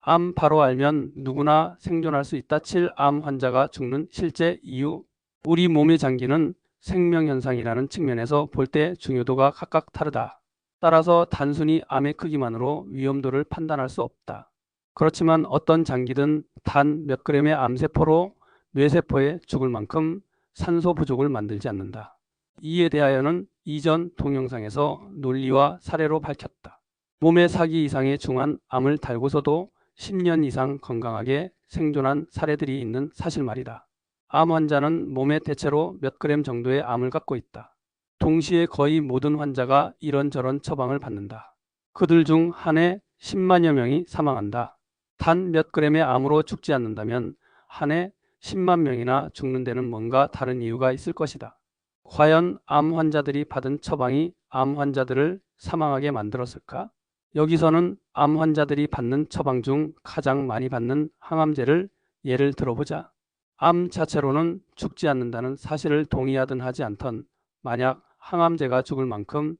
암 바로 알면 누구나 생존할 수 있다. 7. 암 환자가 죽는 실제 이유. 우리 몸의 장기는 생명현상이라는 측면에서 볼 때 중요도가 각각 다르다. 따라서 단순히 암의 크기만으로 위험도를 판단할 수 없다. 그렇지만 어떤 장기든 단 몇 그램의 암세포로 뇌세포에 죽을 만큼 산소 부족을 만들지 않는다. 이에 대하여는 이전 동영상에서 논리와 사례로 밝혔다. 몸에 4기 이상의 중한 암을 달고서도 10년 이상 건강하게 생존한 사례들이 있는 사실 말이다. 암 환자는 몸에 대체로 몇 그램 정도의 암을 갖고 있다. 동시에 거의 모든 환자가 이런저런 처방을 받는다. 그들 중 한 해 10만여 명이 사망한다. 단 몇 그램의 암으로 죽지 않는다면 한 해 10만 명이나 죽는 데는 뭔가 다른 이유가 있을 것이다. 과연 암 환자들이 받은 처방이 암 환자들을 사망하게 만들었을까? 여기서는 암 환자들이 받는 처방 중 가장 많이 받는 항암제를 예를 들어보자. 암 자체로는 죽지 않는다는 사실을 동의하든 하지 않던 만약 항암제가 죽을 만큼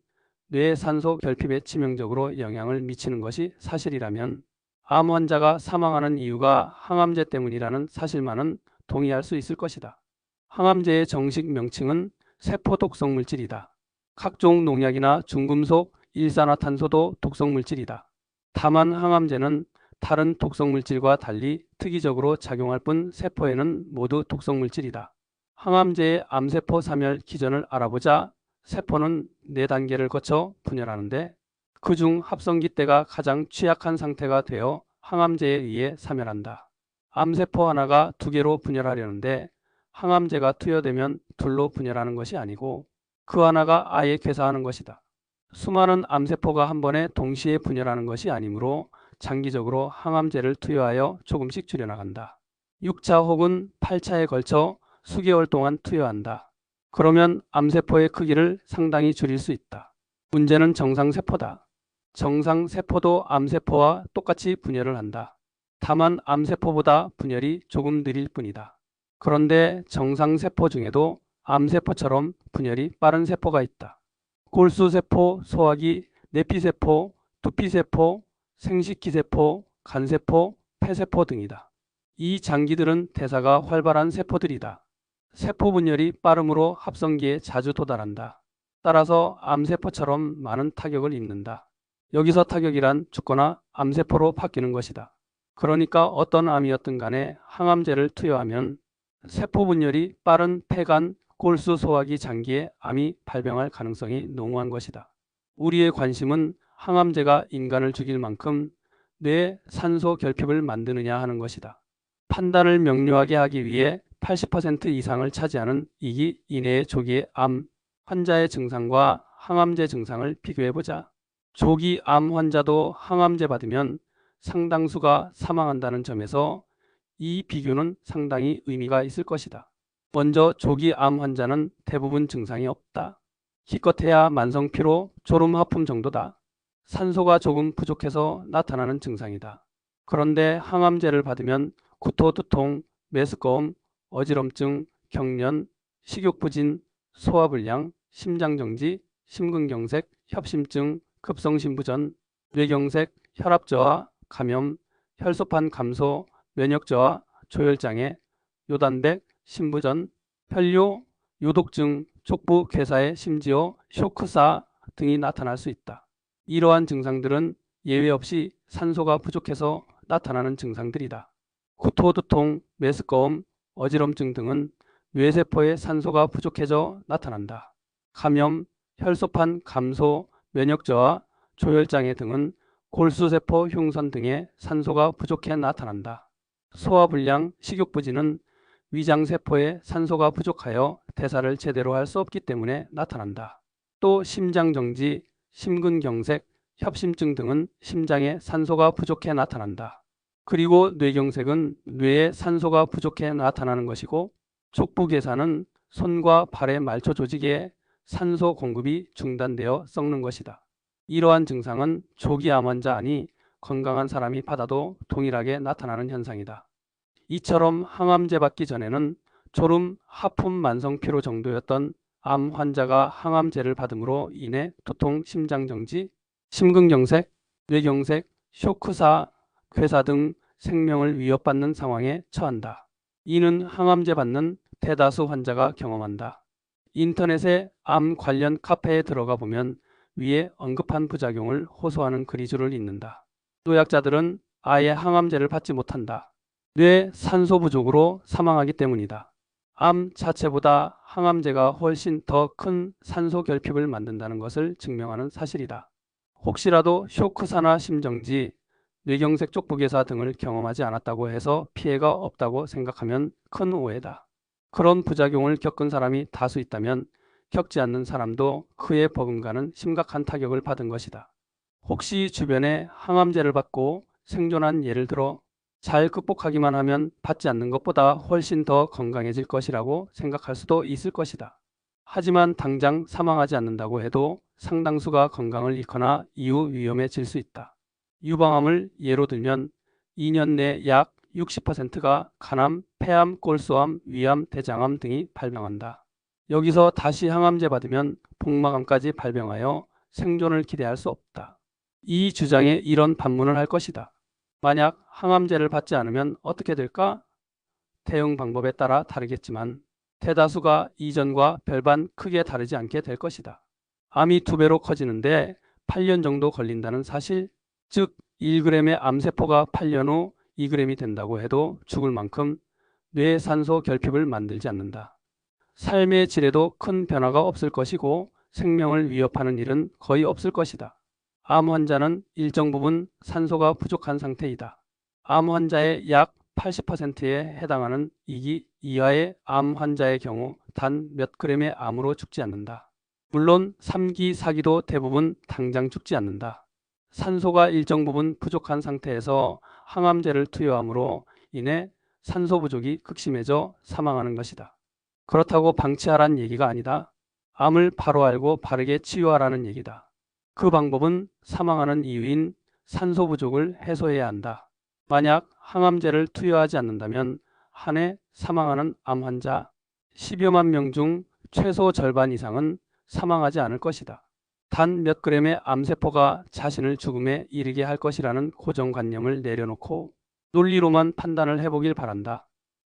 뇌 산소 결핍에 치명적으로 영향을 미치는 것이 사실이라면 암 환자가 사망하는 이유가 항암제 때문이라는 사실만은 동의할 수 있을 것이다. 항암제의 정식 명칭은 세포독성 물질이다. 각종 농약이나 중금속, 일산화탄소도 독성 물질이다. 다만 항암제는 다른 독성 물질과 달리 특이적으로 작용할 뿐 세포에는 모두 독성 물질이다. 항암제의 암세포 사멸 기전을 알아보자. 세포는 4단계를 거쳐 분열하는데 그중 합성기 때가 가장 취약한 상태가 되어 항암제에 의해 사멸한다. 암세포 하나가 2개로 분열하려는데 항암제가 투여되면 둘로 분열하는 것이 아니고 그 하나가 아예 괴사하는 것이다. 수많은 암세포가 한 번에 동시에 분열하는 것이 아니므로 장기적으로 항암제를 투여하여 조금씩 줄여나간다. 6차 혹은 8차에 걸쳐 수개월 동안 투여한다. 그러면 암세포의 크기를 상당히 줄일 수 있다. 문제는 정상세포다. 정상세포도 암세포와 똑같이 분열을 한다. 다만 암세포보다 분열이 조금 느릴 뿐이다. 그런데 정상세포 중에도 암세포처럼 분열이 빠른 세포가 있다. 골수세포, 소화기, 내피세포, 두피세포, 생식기세포, 간세포, 폐세포 등이다. 이 장기들은 대사가 활발한 세포들이다. 세포 분열이 빠름으로 합성기에 자주 도달한다. 따라서 암세포처럼 많은 타격을 입는다. 여기서 타격이란 죽거나 암세포로 바뀌는 것이다. 그러니까 어떤 암이었든 간에 항암제를 투여하면 세포 분열이 빠른 폐간, 골수, 소화기 장기에 암이 발병할 가능성이 농후한 것이다. 우리의 관심은 항암제가 인간을 죽일 만큼 뇌에 산소 결핍을 만드느냐 하는 것이다. 판단을 명료하게 하기 위해 80% 이상을 차지하는 2기 이내의 조기 암 환자의 증상과 항암제 증상을 비교해보자. 조기 암 환자도 항암제 받으면 상당수가 사망한다는 점에서 이 비교는 상당히 의미가 있을 것이다. 먼저 조기 암 환자는 대부분 증상이 없다. 기껏해야 만성피로, 졸음, 하품 정도다. 산소가 조금 부족해서 나타나는 증상이다. 그런데 항암제를 받으면 구토, 두통, 메스꺼움, 어지럼증, 경련, 식욕부진, 소화불량, 심장정지, 심근경색, 협심증, 급성심부전, 뇌경색, 혈압저하, 감염, 혈소판 감소, 면역저하, 조혈장애, 요단백, 심부전, 혈뇨, 요독증, 족부 괴사에 심지어 쇼크사 등이 나타날 수 있다. 이러한 증상들은 예외 없이 산소가 부족해서 나타나는 증상들이다. 구토, 두통, 메스꺼움, 어지럼증 등은 뇌세포의 산소가 부족해져 나타난다. 감염, 혈소판 감소, 면역저하, 조혈장애 등은 골수세포 흉선 등의 산소가 부족해 나타난다. 소화불량, 식욕부진은 위장세포에 산소가 부족하여 대사를 제대로 할 수 없기 때문에 나타난다. 또 심장정지, 심근경색, 협심증 등은 심장에 산소가 부족해 나타난다. 그리고 뇌경색은 뇌에 산소가 부족해 나타나는 것이고 족부괴사는 손과 발의 말초 조직에 산소 공급이 중단되어 썩는 것이다. 이러한 증상은 조기 암 환자 아니 건강한 사람이 받아도 동일하게 나타나는 현상이다. 이처럼 항암제 받기 전에는 졸음, 하품, 만성피로 정도였던 암 환자가 항암제를 받음으로 인해 두통, 심장정지, 심근경색, 뇌경색, 쇼크사, 괴사 등 생명을 위협받는 상황에 처한다. 이는 항암제 받는 대다수 환자가 경험한다. 인터넷에 암 관련 카페에 들어가 보면 위에 언급한 부작용을 호소하는 글이줄을 잇는다. 노약자들은 아예 항암제를 받지 못한다. 뇌 산소 부족으로 사망하기 때문이다. 암 자체보다 항암제가 훨씬 더 큰 산소 결핍을 만든다는 것을 증명하는 사실이다. 혹시라도 쇼크사나 심정지, 뇌경색 족부괴사 등을 경험하지 않았다고 해서 피해가 없다고 생각하면 큰 오해다. 그런 부작용을 겪은 사람이 다수 있다면 겪지 않는 사람도 그에 버금가는 심각한 타격을 받은 것이다. 혹시 주변에 항암제를 받고 생존한 예를 들어 잘 극복하기만 하면 받지 않는 것보다 훨씬 더 건강해질 것이라고 생각할 수도 있을 것이다. 하지만 당장 사망하지 않는다고 해도 상당수가 건강을 잃거나 이후 위험해질 수 있다. 유방암을 예로 들면 2년 내 약 60%가 간암, 폐암, 골수암, 위암, 대장암 등이 발병한다. 여기서 다시 항암제 받으면 복막암까지 발병하여 생존을 기대할 수 없다. 이 주장에 이런 반문을 할 것이다. 만약 항암제를 받지 않으면 어떻게 될까? 대응 방법에 따라 다르겠지만 대다수가 이전과 별반 크게 다르지 않게 될 것이다. 암이 2배로 커지는데 8년 정도 걸린다는 사실, 즉 1g의 암세포가 8년 후 2g이 된다고 해도 죽을 만큼 뇌 산소 결핍을 만들지 않는다. 삶의 질에도 큰 변화가 없을 것이고 생명을 위협하는 일은 거의 없을 것이다. 암 환자는 일정 부분 산소가 부족한 상태이다. 암 환자의 약 80%에 해당하는 2기 이하의 암 환자의 경우 단 몇 그램의 암으로 죽지 않는다. 물론 3기, 4기도 대부분 당장 죽지 않는다. 산소가 일정 부분 부족한 상태에서 항암제를 투여함으로 인해 산소 부족이 극심해져 사망하는 것이다. 그렇다고 방치하라는 얘기가 아니다. 암을 바로 알고 바르게 치유하라는 얘기다. 그 방법은 사망하는 이유인 산소 부족을 해소해야 한다. 만약 항암제를 투여하지 않는다면 한 해 사망하는 암 환자 10여만 명 중 최소 절반 이상은 사망하지 않을 것이다. 단 몇 그램의 암세포가 자신을 죽음에 이르게 할 것이라는 고정관념을 내려놓고 논리로만 판단을 해보길 바란다.